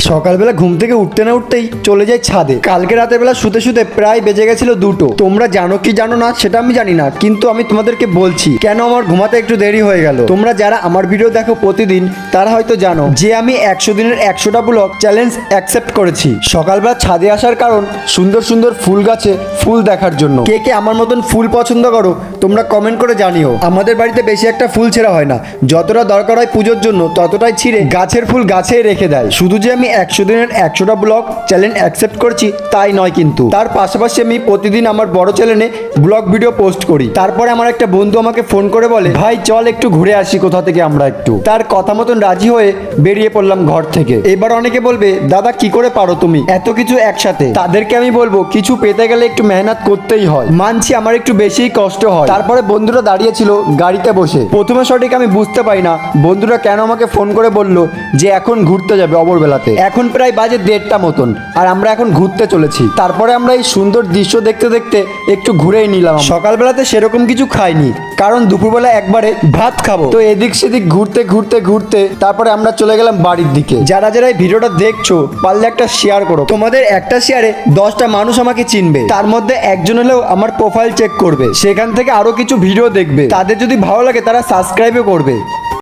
সকালবেলা ঘুম থেকে উঠতে না উঠতেই চলে যাই ছাদে। কালকে রাতের বেলা শুতে শুতে প্রায় বেজে গেছিল 2টো। তোমরা জানো কি জানো না সেটা আমি জানি না, কিন্তু আমি তোমাদেরকে বলছি কেন আমার ঘুমাতে একটু দেরি হয়ে গেল। তোমরা যারা আমার ভিডিও দেখো প্রতিদিন তারা হয়তো জানো যে আমি 100 দিনের 100টা ব্লগ চ্যালেঞ্জ অ্যাকসেপ্ট করেছি। সকালবেলা ছাদে আসার কারণ সুন্দর সুন্দর ফুল গাছে ফুল দেখার জন্য। কে কে আমার মতন ফুল পছন্দ করো তোমরা কমেন্ট করে জানিও। আমাদের বাড়িতে বেশি একটা ফুল ছেঁড়া হয় না, যতটা দরকার হয় পুজোর জন্য ততটাই ছিঁড়ে গাছের ফুল গাছেই রেখে দেয়। শুধু যে আমি 100 দিনের 100টা ব্লগ চ্যালেঞ্জ অ্যাকসেপ্ট করছি তাই নয়, কিন্তু তার পাশাপাশি আমি প্রতিদিন আমার বড় চ্যানেলে ব্লগ ভিডিও পোস্ট করি। তারপরে আমার একটা বন্ধু আমাকে ফোন করে বলে, ভাই চল একটু ঘুরে আসি কোথা থেকে আমরা একটু। তার কথা মতন রাজি হয়ে বেরিয়ে পড়লাম ঘর থেকে। এবার অনেকে বলবে দাদা কি করে পারো তুমি এত কিছু একসাথে। তাদেরকে আমি বলবো কিছু পেতে গেলে একটু মেহনত করতেই হয়। মানছি আমার একটু বেশিই কষ্ট হয়। তারপরে বন্ধুরা দাঁড়িয়েছিল গাড়িতে বসে। প্রথমে সঠিক আমি বুঝতে পারি না বন্ধুরা কেন আমাকে ফোন করে বলল যে এখন ঘুরতে যাবে অবরবেলাতে। এখন প্রায় বাজে 1:30টা মতন আর আমরা এখন ঘুরতে চলেছি। তারপরে আমরা এই সুন্দর দৃশ্য দেখতে দেখতে একটু ঘুরেই নিলাম। সকালবেলাতে সেরকম কিছু খাইনি, কারণ দুপুরবেলা একবারে ভাত খাবো। তো এদিক সেদিক ঘুরতে ঘুরতে ঘুরতে তারপরে আমরা চলে গেলাম বাড়ির দিকে। যারা যারা এই ভিডিওটা দেখছো পারলে একটা শেয়ার করো। তোমাদের একটা শেয়ারে 10টা মানুষ আমাকে চিনবে, তার মধ্যে একজন হলেও আমার প্রোফাইল চেক করবে, সেখান থেকে আরো কিছু ভিডিও দেখবে। তাদের যদি ভালো লাগে তারা সাবস্ক্রাইবও করবে।